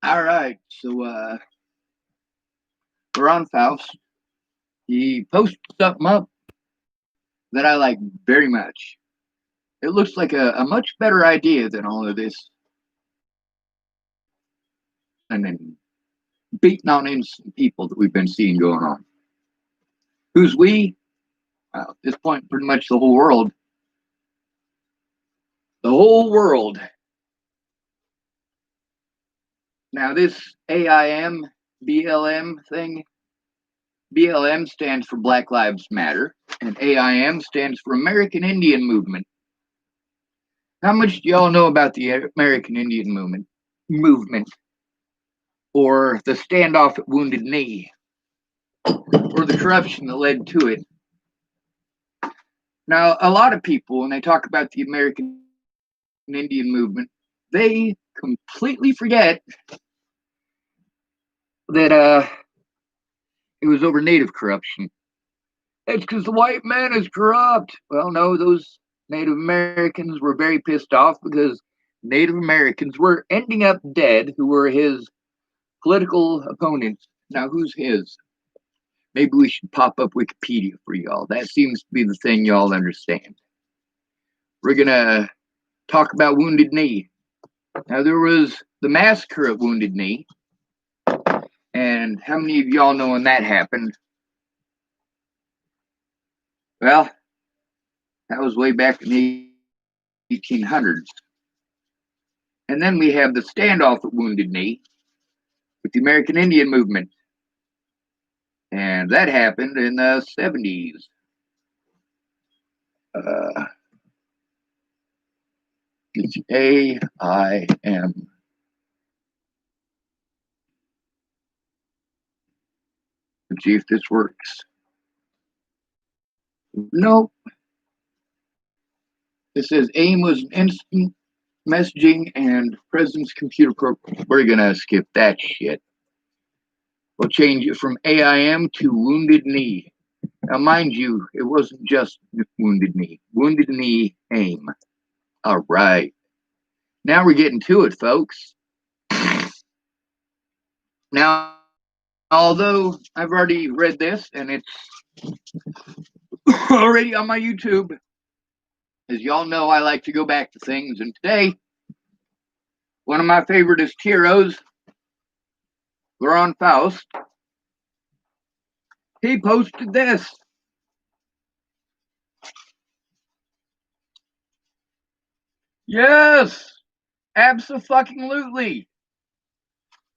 All right, so Ron Faust, he posted something up that I like very much. It looks like a much better idea than all of this and then beating on innocent people that we've been seeing going on. Who's we? Well, at this point, pretty much the whole world. The whole world. Now, this AIM, BLM thing, BLM stands for Black Lives Matter, and AIM stands for American Indian Movement. How much do y'all know about the American Indian movement, or the standoff at Wounded Knee, or the corruption that led to it? Now, a lot of people, when they talk about the American Indian movement, they completely forget that it was over Native corruption. It's because the white man is corrupt. Well, no, those Native Americans were very pissed off because Native Americans were ending up dead who were his political opponents. Now, who's his? Maybe we should pop up Wikipedia for y'all. That seems to be the thing y'all understand. We're going to talk about Wounded Knee. Now, there was the massacre at Wounded Knee. And how many of y'all know when that happened? Well, that was way back in the 1800s. And then we have the standoff at Wounded Knee with the American Indian movement. And that happened in the 70s. It's AIM. Let's see if this works. Nope. It says AIM was an instant messaging and presence computer program. We're going to skip that shit. We'll change it from AIM to Wounded Knee. Now, mind you, it wasn't just Wounded Knee. Wounded Knee AIM. All right. Now we're getting to it, folks. Now, although I've already read this and it's already on my YouTube, as y'all know, I like to go back to things. And today, one of my favoriteest heroes, Ron Faust, he posted this. Yes, abso-fucking-lutely.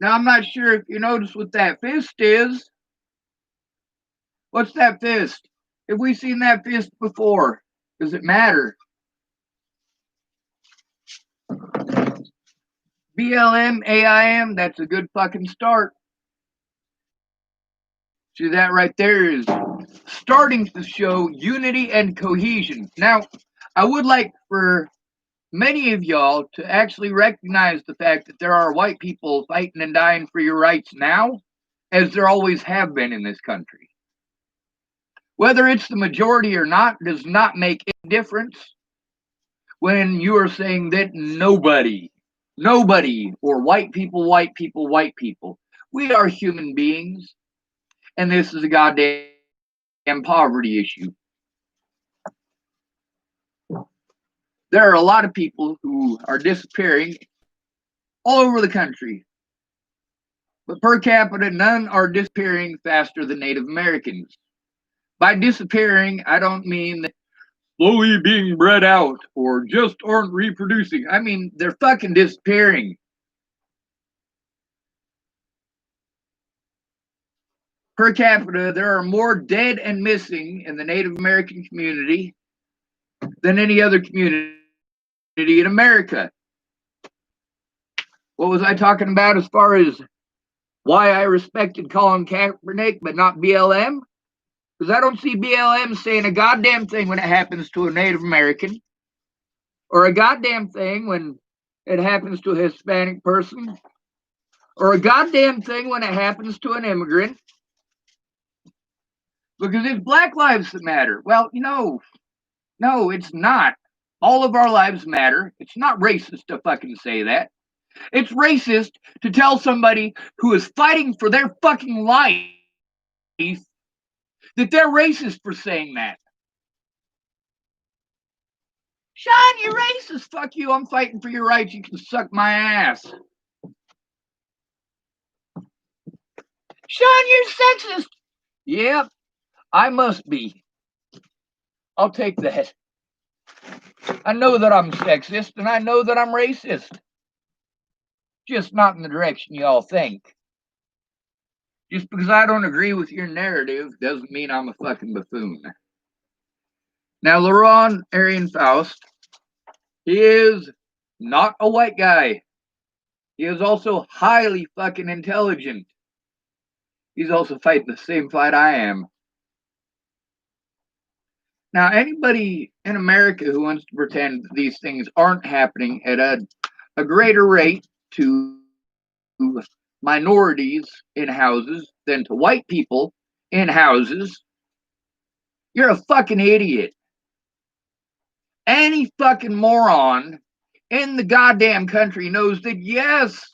Now, I'm not sure if you notice what that fist is. What's that fist? Have we seen that fist before? Does it matter? BLM, AIM, that's a good fucking start. See, that right there is starting to show unity and cohesion. Now, I would like for many of y'all to actually recognize the fact that there are white people fighting and dying for your rights now, as there always have been in this country. Whether it's the majority or not does not make a difference when you are saying that nobody, or white people, we are human beings, and this is a goddamn poverty issue. There are a lot of people who are disappearing all over the country, but per capita, none are disappearing faster than Native Americans. By disappearing, I don't mean that slowly being bred out or just aren't reproducing. I mean, they're fucking disappearing. Per capita, there are more dead and missing in the Native American community than any other community in America. What was I talking about as far as why I respected Colin Kaepernick but not BLM? Because I don't see BLM saying a goddamn thing when it happens to a Native American, or a goddamn thing when it happens to a Hispanic person, or a goddamn thing when it happens to an immigrant. Because it's Black lives that matter. Well, no, it's not. All of our lives matter. It's not racist to fucking say that. It's racist to tell somebody who is fighting for their fucking life that they're racist for saying that. Sean, you're racist. Fuck you. I'm fighting for your rights. You can suck my ass. Sean, you're sexist. Yep, I must be. I'll take that. I know that I'm sexist and I know that I'm racist. Just not in the direction y'all think. Just because I don't agree with your narrative doesn't mean I'm a fucking buffoon. Now, Laurent Arian Faust, he is not a white guy. He is also highly fucking intelligent. He's also fighting the same fight I am. Now, anybody in America who wants to pretend that these things aren't happening at a greater rate to minorities in houses than to white people in houses, you're a fucking idiot. Any fucking moron in the goddamn country knows that, yes,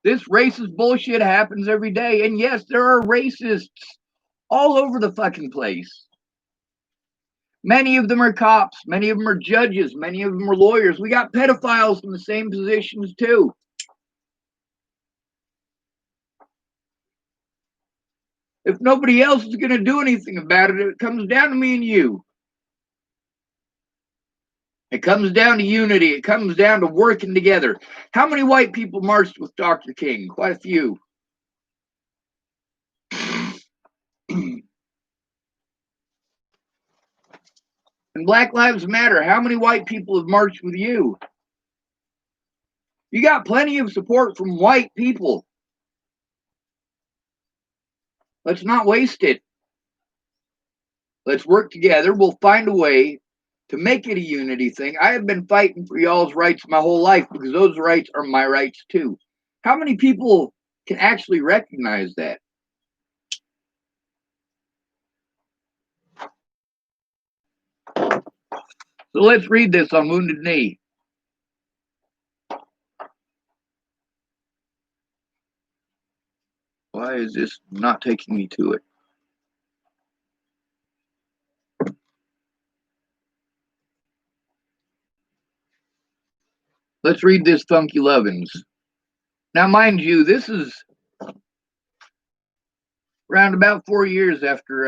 this racist bullshit happens every day. And yes, there are racists all over the fucking place. Many of them are cops. Many of them are judges. Many of them are lawyers. We got pedophiles in the same positions too. If nobody else is going to do anything about it, it comes down to me and you. It comes down to unity. It comes down to working together. How many white people marched with Dr. King? Quite a few. And Black Lives Matter. How many white people have marched with you? You got plenty of support from white people. Let's not waste it. Let's work together. We'll find a way to make it a unity thing. I have been fighting for y'all's rights my whole life because those rights are my rights too. How many people can actually recognize that? So let's read this on Wounded Knee. Why is this not taking me to it? Let's read this Funky Lovins. Now, mind you, this is around about 4 years after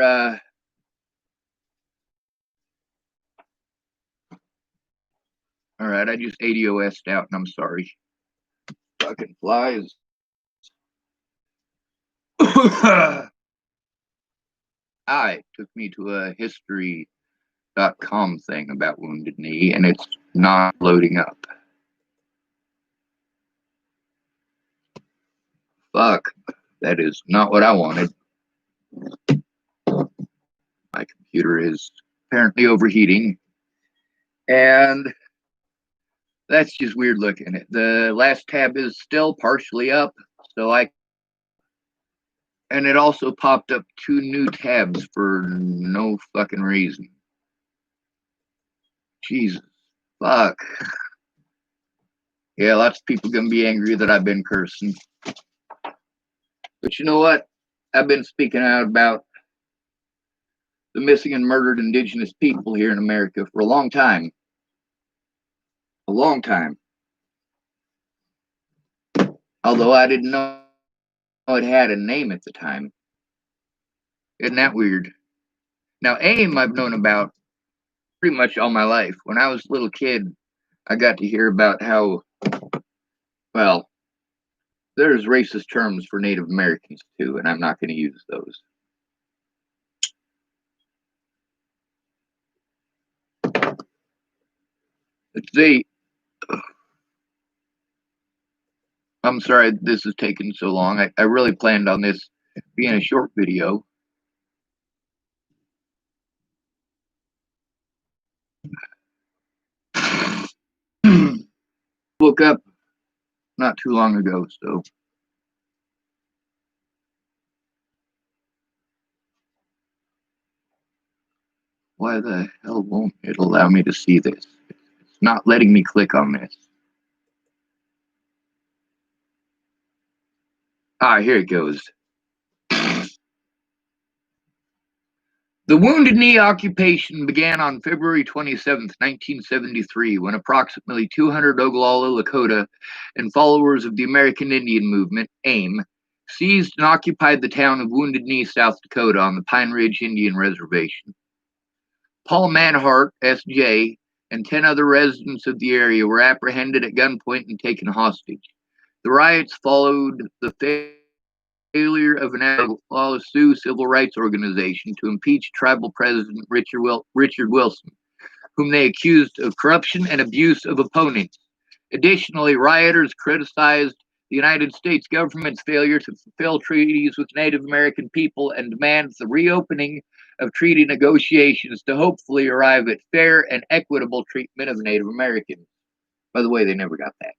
all right, I just ADOS'd out and I'm sorry. Fucking flies. It took me to a history.com thing about Wounded Knee and it's not loading up. Fuck, that is not what I wanted. My computer is apparently overheating and that's just weird looking. The last tab is still partially up, so and it also popped up 2 new tabs for no fucking reason. Jesus, fuck. Yeah, lots of people gonna be angry that I've been cursing. But you know what? I've been speaking out about the missing and murdered indigenous people here in America for a long time. A long time. Although I didn't know it had a name at the time. Isn't that weird? Now, AIM I've known about pretty much all my life. When I was a little kid, I got to hear about how, well, there's racist terms for Native Americans too, and I'm not going to use those. Let's see. I'm sorry this is taking so long. I really planned on this being a short video. Woke up not too long ago, so why the hell won't it allow me to see this? It's not letting me click on this. Here it goes. The Wounded Knee occupation began on February 27, 1973, when approximately 200 Oglala Lakota and followers of the American Indian Movement, AIM, seized and occupied the town of Wounded Knee, South Dakota on the Pine Ridge Indian Reservation. Paul Manhart, S.J., and 10 other residents of the area were apprehended at gunpoint and taken hostage. The riots followed the failure of an Oglala Sioux civil rights organization to impeach tribal president Richard Wilson, whom they accused of corruption and abuse of opponents. Additionally, rioters criticized the United States government's failure to fulfill treaties with Native American people and demands the reopening of treaty negotiations to hopefully arrive at fair and equitable treatment of Native Americans. By the way, they never got that.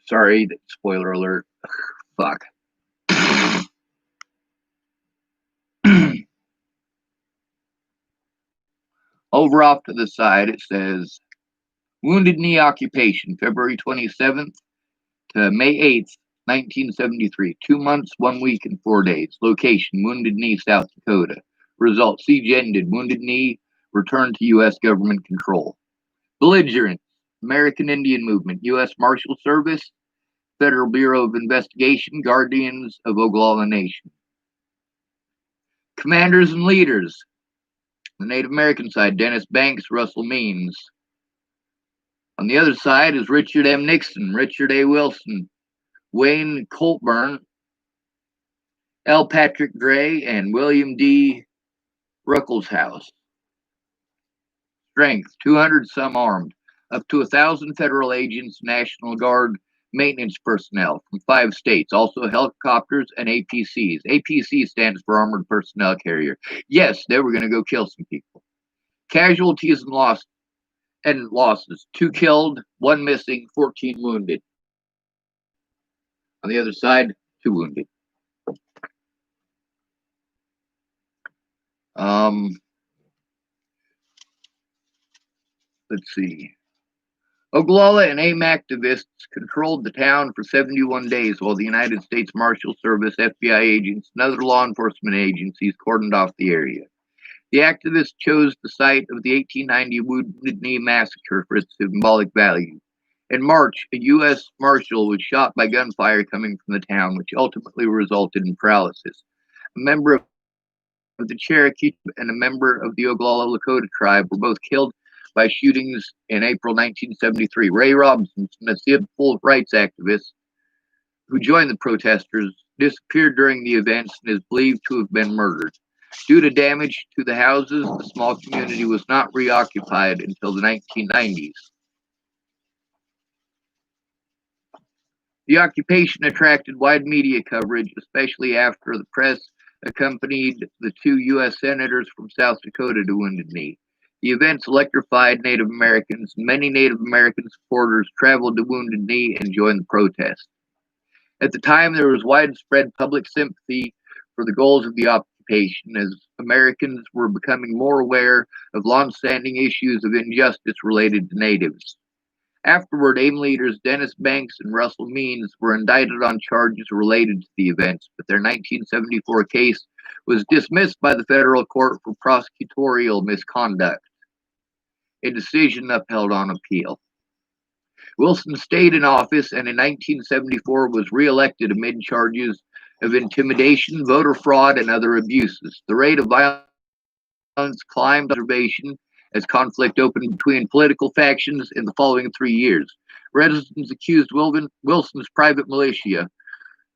Sorry, spoiler alert. Fuck. Over off to the side, it says Wounded Knee occupation, February 27th to May 8th, 1973. 2 months, 1 week, and 4 days. Location, Wounded Knee, South Dakota. Result, siege ended. Wounded Knee returned to U.S. government control. Belligerents, American Indian Movement, U.S. Marshal Service, Federal Bureau of Investigation, Guardians of Oglala Nation. Commanders and leaders, the Native American side, Dennis Banks, Russell Means. On the other side is Richard M. Nixon, Richard A. Wilson, Wayne Colburn, L. Patrick Gray, and William D. Ruckelshaus. Strength, 200 some armed, up to 1,000 federal agents, National Guard maintenance personnel from 5 states, also helicopters and APCs. APC stands for Armored Personnel Carrier. Yes, they were going to go kill some people. Casualties and losses, 2 killed, 1 missing, 14 wounded. On the other side, 2 wounded. Let's see. Oglala and AIM activists controlled the town for 71 days while the United States Marshal Service, FBI agents, and other law enforcement agencies cordoned off the area. The activists chose the site of the 1890 Wounded Knee Massacre for its symbolic value. In March, a U.S. Marshal was shot by gunfire coming from the town, which ultimately resulted in paralysis. A member of the Cherokee and a member of the Oglala Lakota tribe were both killed by shootings in April 1973. Ray Robinson, a civil rights activist who joined the protesters, disappeared during the events and is believed to have been murdered. Due to damage to the houses, the small community was not reoccupied until the 1990s. The occupation attracted wide media coverage, especially after the press accompanied the 2 U.S. senators from South Dakota to Wounded Knee. The events electrified Native Americans. Many Native American supporters traveled to Wounded Knee and joined the protest. At the time, there was widespread public sympathy for the goals of the occupation, as Americans were becoming more aware of long-standing issues of injustice related to natives. Afterward, AIM leaders Dennis Banks and Russell Means were indicted on charges related to the events, but their 1974 case was dismissed by the federal court for prosecutorial misconduct, a decision upheld on appeal. Wilson stayed in office and in 1974 was reelected amid charges of intimidation, voter fraud, and other abuses. The rate of violence climbed observation as conflict opened between political factions in the following 3 years. Residents accused Wilson's private militia,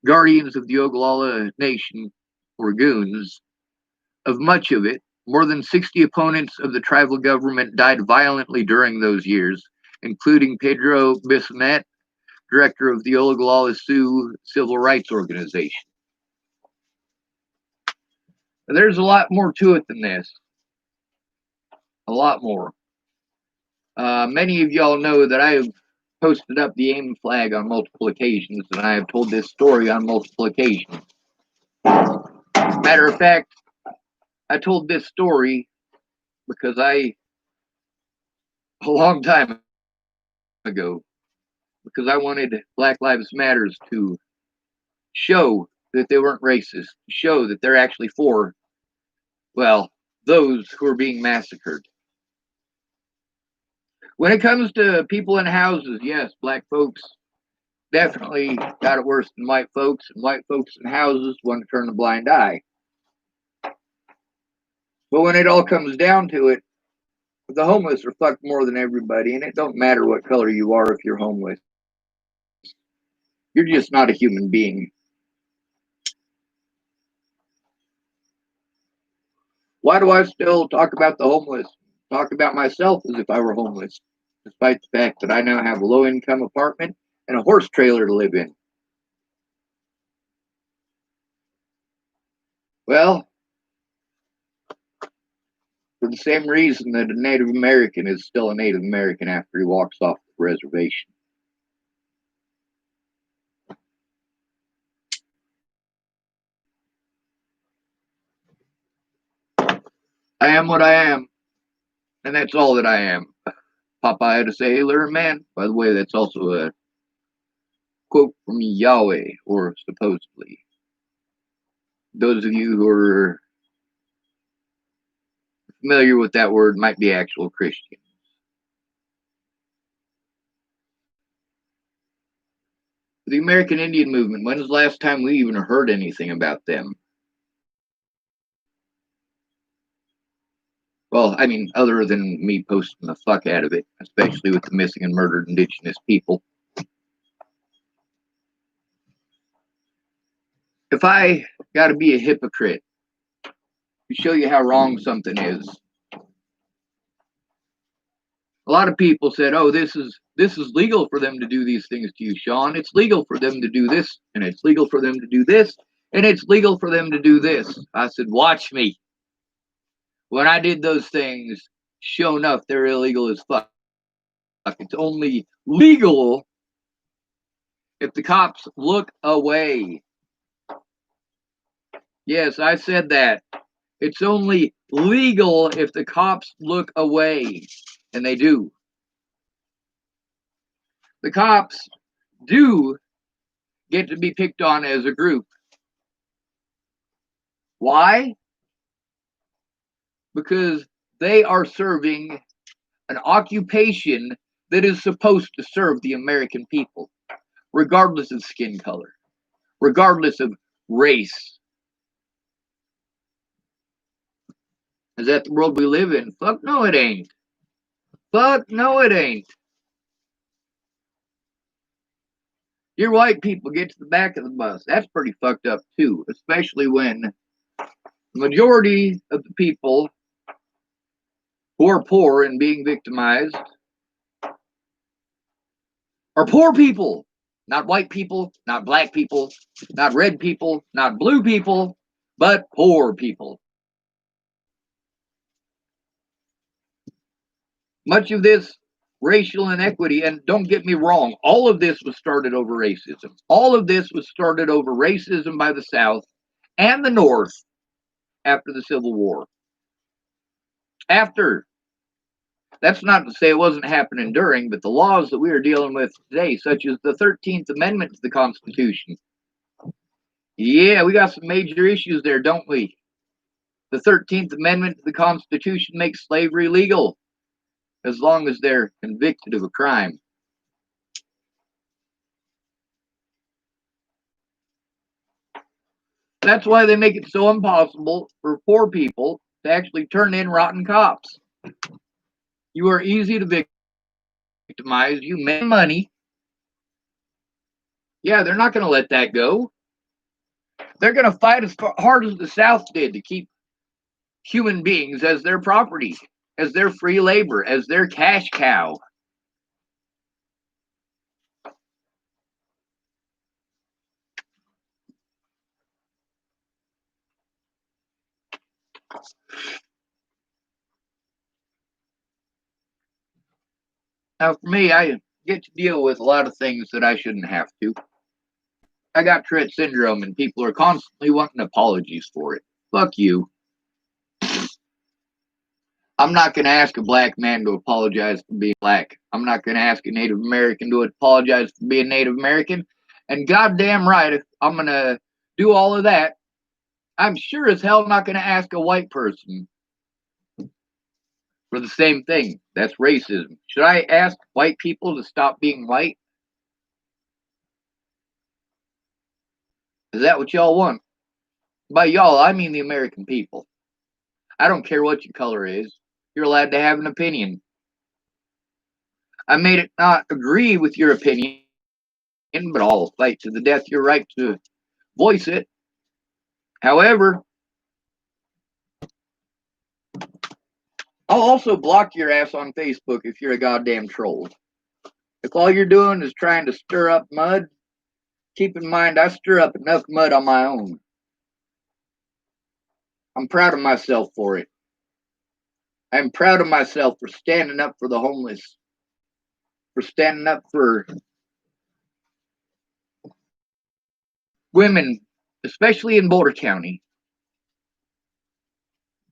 Guardians of the Oglala Nation, or Goons, of much of it. More than 60 opponents of the tribal government died violently during those years, including Pedro Bissonette, director of the Oglala Sioux Civil Rights Organization. There's a lot more to it than this. A lot more. Many of y'all know that I have posted up the AIM flag on multiple occasions, and I have told this story on multiple occasions. Matter of fact, I told this story because a long time ago, because I wanted Black Lives Matters to show that they weren't racist, show that they're actually for, well, those who are being massacred. When it comes to people in houses, yes, black folks definitely got it worse than white folks, and white folks in houses want to turn a blind eye. But when it all comes down to it, the homeless are fucked more than everybody, and it don't matter what color you are if you're homeless. You're just not a human being. Why do I still talk about the homeless? Talk about myself as if I were homeless, despite the fact that I now have a low income apartment and a horse trailer to live in. Well, for the same reason that a Native American is still a Native American after he walks off the reservation. I am what I am, and that's all that I am. Popeye had to say, "Hey, little man." By the way, that's also a quote from Yahweh, or supposedly. Those of you who are familiar with that word might be actual Christians. The American Indian movement, when was the last time we even heard anything about them? Well, I mean, other than me posting the fuck out of it, especially with the missing and murdered indigenous people. If I got to be a hypocrite to show you how wrong something is, a lot of people said, "Oh, this is legal for them to do these things to you, Sean. It's legal for them to do this, and it's legal for them to do this, and it's legal for them to do this." I said, "Watch me. When I did those things, sure enough, they're illegal as fuck. It's only legal if the cops look away." Yes, I said that. It's only legal if the cops look away, and they do. The cops do get to be picked on as a group. Why? Because they are serving an occupation that is supposed to serve the American people, regardless of skin color, regardless of race. Is that the world we live in? Fuck no, it ain't. Fuck no, it ain't. Your white people get to the back of the bus. That's pretty fucked up too, especially when the majority of the people who are poor and being victimized are poor people. Not white people, not black people, not red people, not blue people, but poor people. Much of this racial inequity, and don't get me wrong, all of this was started over racism. All of this was started over racism by the South and the North after the Civil War. After. That's not to say it wasn't happening during, but the laws that we are dealing with today, such as the 13th Amendment to the Constitution. Yeah, we got some major issues there, don't we? The 13th Amendment to the Constitution makes slavery legal as long as they're convicted of a crime. That's why they make it so impossible for poor people to actually turn in rotten cops. You are easy to victimize. You make money. Yeah, they're not going to let that go. They're going to fight as hard as the South did to keep human beings as their property, as their free labor, as their cash cow. Now, for me, I get to deal with a lot of things that I shouldn't have to. I got Tourette syndrome, and people are constantly wanting apologies for it. Fuck you. I'm not going to ask a black man to apologize for being black. I'm not going to ask a Native American to apologize for being Native American. And goddamn right, if I'm going to do all of that, I'm sure as hell not going to ask a white person for the same thing. That's racism. Should I ask white people to stop being white? Is that what y'all want? By y'all, I mean the American people. I don't care what your color is. You're allowed to have an opinion. I may not agree with your opinion, but I'll fight to the death your right to voice it. However, I'll also block your ass on Facebook if you're a goddamn troll. If all you're doing is trying to stir up mud, keep in mind I stir up enough mud on my own. I'm proud of myself for it. I'm proud of myself for standing up for the homeless, for standing up for women, especially in Boulder County,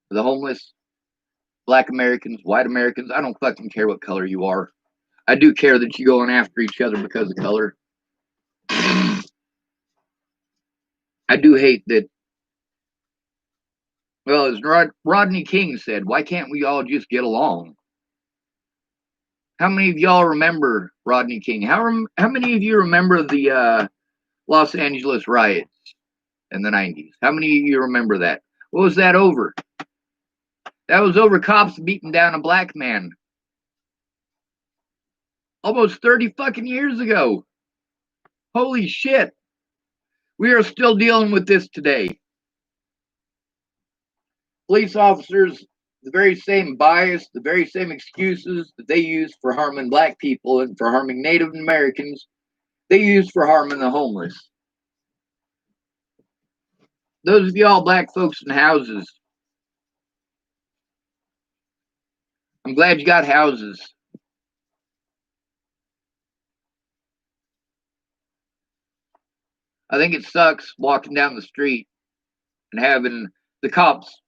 for the homeless, black Americans, white Americans. I don't fucking care what color you are. I do care that you're going after each other because of color. I do hate that. Well, as Rodney King said, why can't we all just get along? How many of y'all remember Rodney King? How many of you remember the Los Angeles riots in the 90s? How many of you remember that? What was that over? That was over cops beating down a black man. Almost 30 fucking years ago. Holy shit. We are still dealing with this today. Police officers, the very same bias, the very same excuses that they use for harming black people and for harming Native Americans, they use for harming the homeless. Those of y'all black folks in houses, I'm glad you got houses. I think it sucks walking down the street and having the cops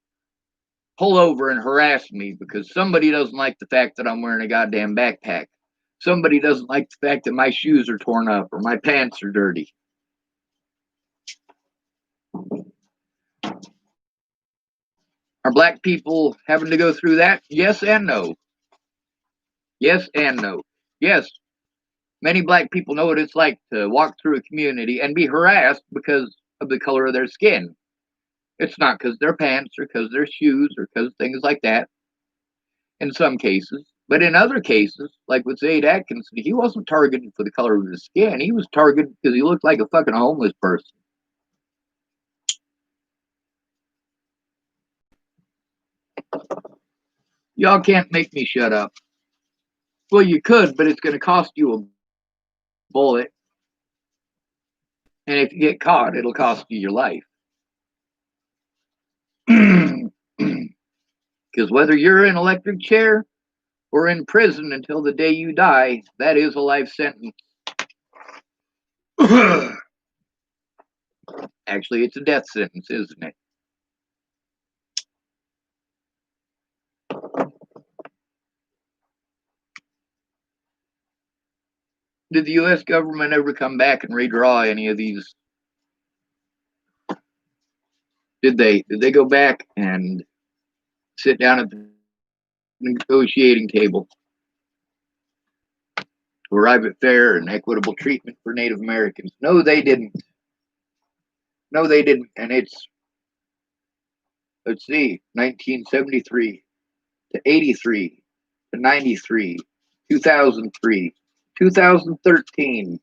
pull over and harass me because somebody doesn't like the fact that I'm wearing a goddamn backpack. Somebody doesn't like the fact that my shoes are torn up or my pants are dirty. Are black people having to go through that? Yes and no. Yes and no. Yes, many black people know what it's like to walk through a community and be harassed because of the color of their skin. It's not because their pants or because their shoes or because things like that in some cases. But in other cases, like with Zaid Atkinson, he wasn't targeted for the color of his skin. He was targeted because he looked like a fucking homeless person. Y'all can't make me shut up. Well, you could, but it's going to cost you a bullet. And if you get caught, it'll cost you your life. Because whether you're in an electric chair or in prison until the day you die, that is a life sentence. Actually, it's a death sentence, isn't it? Did the U.S. government ever come back and redraw any of these? Did they go back and sit down at the negotiating table to arrive at fair and equitable treatment for Native Americans? No, they didn't. No, they didn't. And it's, let's see, 1973 to 83 to 93, 2003, 2013.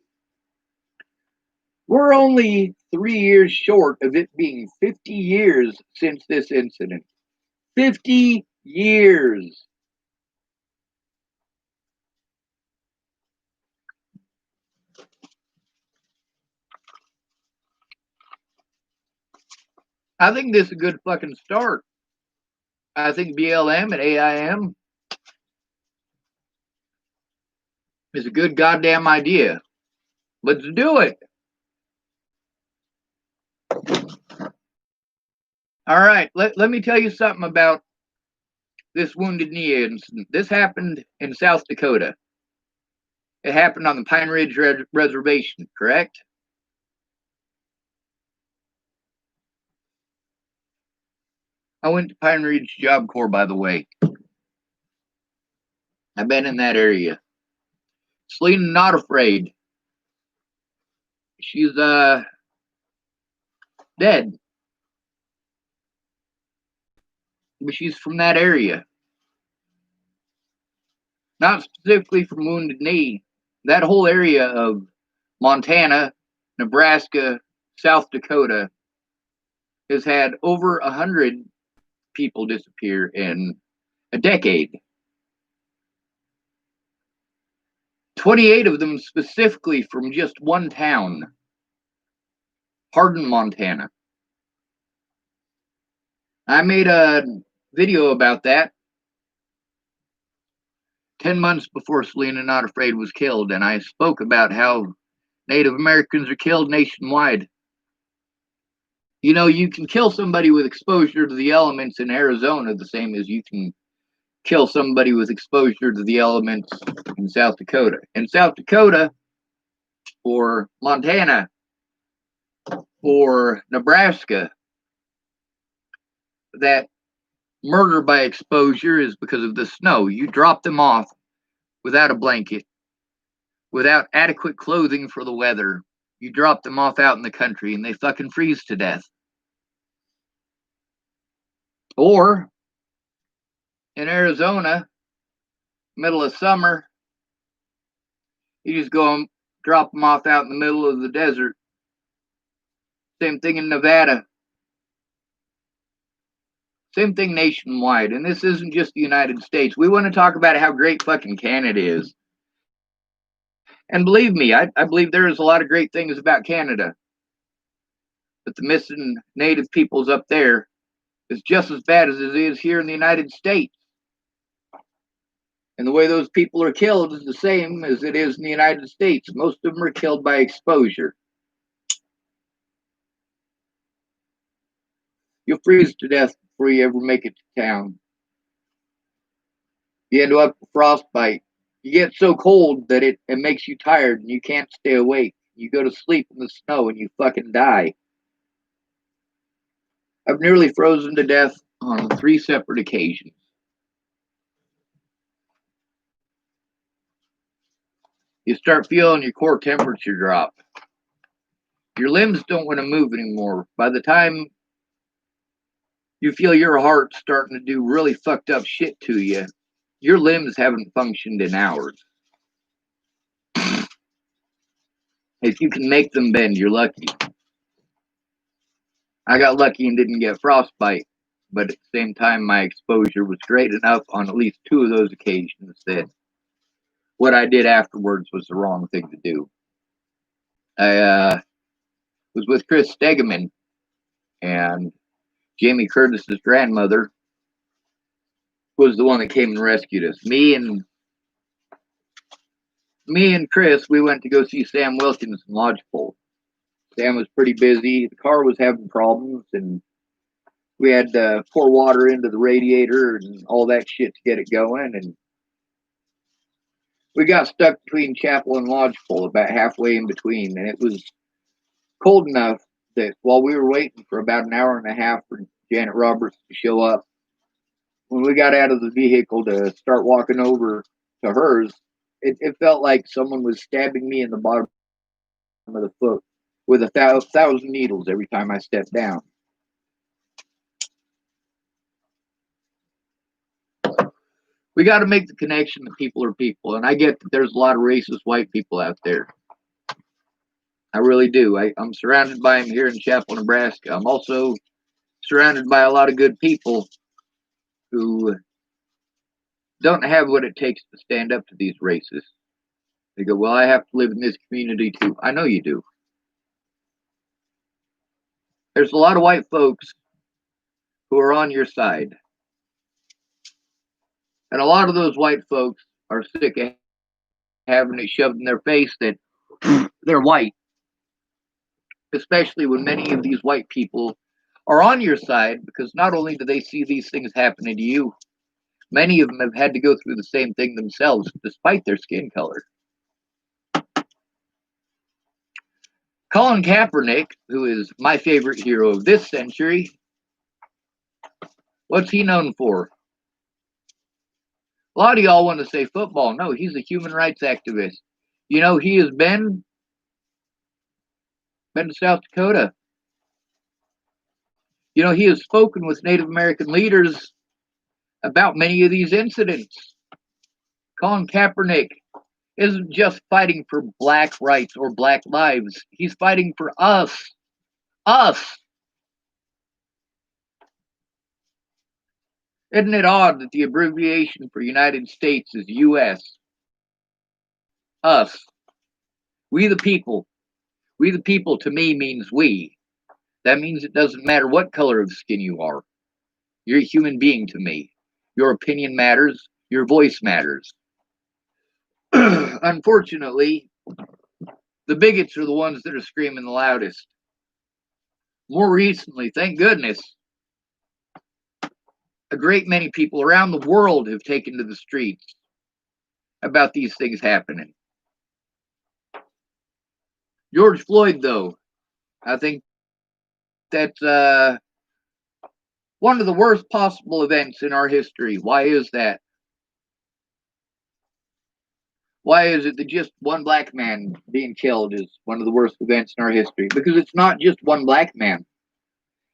We're only 3 years short of it being 50 years since this incident. 50 years. I think this is a good fucking start. I think BLM and AIM is a good goddamn idea. Let's do it. All right, let me tell you something about this Wounded Knee incident. This happened in South Dakota. It happened on the Pine Ridge Reservation, correct? I went to Pine Ridge Job Corps, by the way. I've been in that area. Selena not afraid. She's dead. But she's from that area. Not specifically from Wounded Knee. That whole area of Montana, Nebraska, South Dakota has had over 100 people disappear in a decade. 28 of them specifically from just one town, Hardin, Montana. I made a video about that 10 months before Selena Not Afraid was killed, and I spoke about how Native Americans are killed nationwide. You know, you can kill somebody with exposure to the elements in Arizona the same as you can kill somebody with exposure to the elements in South Dakota. In South Dakota, or Montana, or Nebraska, that murder by exposure is because of the snow. You drop them off without a blanket, without adequate clothing for the weather. You drop them off out in the country and they fucking freeze to death. Or in Arizona, middle of summer, you just go and drop them off out in the middle of the desert. Same thing in Nevada. Same thing nationwide. And this isn't just the United States. We want to talk about how great fucking Canada is. And believe me, I believe there is a lot of great things about Canada. But the missing native peoples up there is just as bad as it is here in the United States. And the way those people are killed is the same as it is in the United States. Most of them are killed by exposure. You'll freeze to death before you ever make it to town. You end up with frostbite. You get so cold that it makes you tired and you can't stay awake. You go to sleep in the snow and you fucking die. I've nearly frozen to death on 3 separate occasions. You start feeling your core temperature drop. Your limbs don't want to move anymore. By the time you feel your heart starting to do really fucked up shit to you, your limbs haven't functioned in hours. If you can make them bend, you're lucky. I got lucky and didn't get frostbite, but at the same time, my exposure was great enough on at least 2 of those occasions that what I did afterwards was the wrong thing to do. I was with Chris Stegeman, and Jamie Curtis's grandmother was the one that came and rescued us. Me and Chris, we went to go see Sam Wilkins in Lodgepole. Sam was pretty busy. The car was having problems, and we had to pour water into the radiator and all that shit to get it going. And we got stuck between Chapel and Lodgepole, about halfway in between. And it was cold enough that while we were waiting for about an hour and a half for Janet Roberts to show up, when we got out of the vehicle to start walking over to hers, it felt like someone was stabbing me in the bottom of the foot with 1,000 needles every time I stepped down. We got to make the connection that people are people. And I get that there's a lot of racist white people out there. I really do. I'm surrounded by them here in Chapel, Nebraska. I'm also surrounded by a lot of good people who don't have what it takes to stand up to these racists. They go, well, I have to live in this community too. I know you do. There's a lot of white folks who are on your side. And a lot of those white folks are sick of having it shoved in their face that they're white. Especially when many of these white people are on your side, because not only do they see these things happening to you, Many of them have had to go through the same thing themselves, despite their skin color. Colin Kaepernick, who is my favorite hero of this century, what's he known for? A lot of y'all want to say football. No, he's a human rights activist. You know, he has been to South Dakota. You know, he has spoken with Native American leaders about many of these incidents. Colin Kaepernick isn't just fighting for black rights or black lives. He's fighting for us. Us. Isn't it odd that the abbreviation for United States is US? Us. We the people. We the people to me means we. That means it doesn't matter what color of skin you are. You're a human being to me. Your opinion matters. Your voice matters. Unfortunately, the bigots are the ones that are screaming the loudest. More recently, thank goodness, a great many people around the world have taken to the streets about these things happening. George Floyd, though, I think that's one of the worst possible events in our history. Why is that? Why is it that just one black man being killed is one of the worst events in our history? Because it's not just one black man.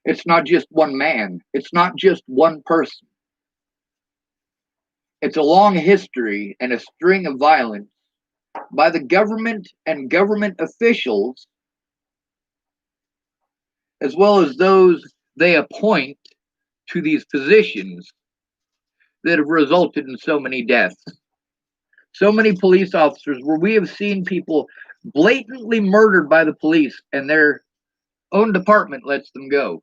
It's not just one man. It's not just one person. It's a long history and a string of violence by the government and government officials, as well as those they appoint to these positions, that have resulted in so many deaths. So many police officers where we have seen people blatantly murdered by the police and their own department lets them go.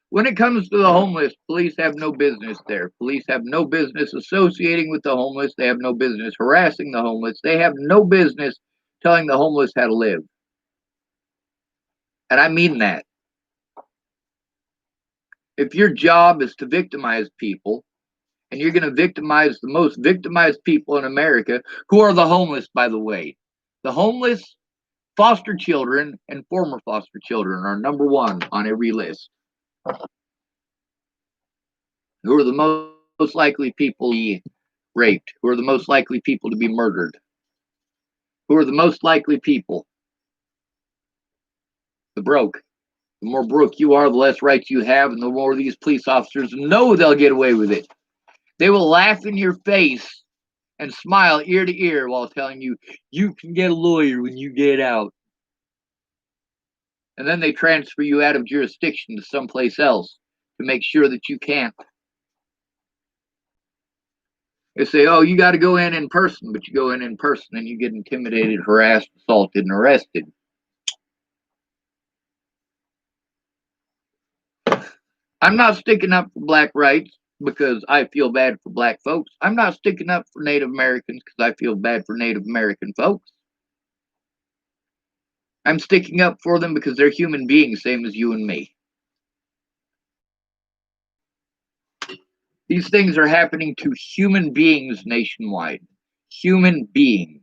When it comes to the homeless, police have no business there. Police have no business associating with the homeless. They have no business harassing the homeless. They have no business telling the homeless how to live. And I mean that. If your job is to victimize people, and you're going to victimize the most victimized people in America, who are the homeless, by the way. The homeless, foster children, and former foster children are number one on every list. Who are the most likely people to be raped? Who are the most likely people to be murdered? Who are the most likely people? The broke. The more broke you are, the less rights you have, and the more these police officers know they'll get away with it. They will laugh in your face and smile ear to ear while telling you, you can get a lawyer when you get out. And then they transfer you out of jurisdiction to someplace else to make sure that you can't. They say, oh, you got to go in person, but you go in person and you get intimidated, harassed, assaulted, and arrested. I'm not sticking up for black rights because I feel bad for black folks. I'm not sticking up for Native Americans because I feel bad for Native American folks. I'm sticking up for them because they're human beings, same as you and me. These things are happening to human beings nationwide. Human beings.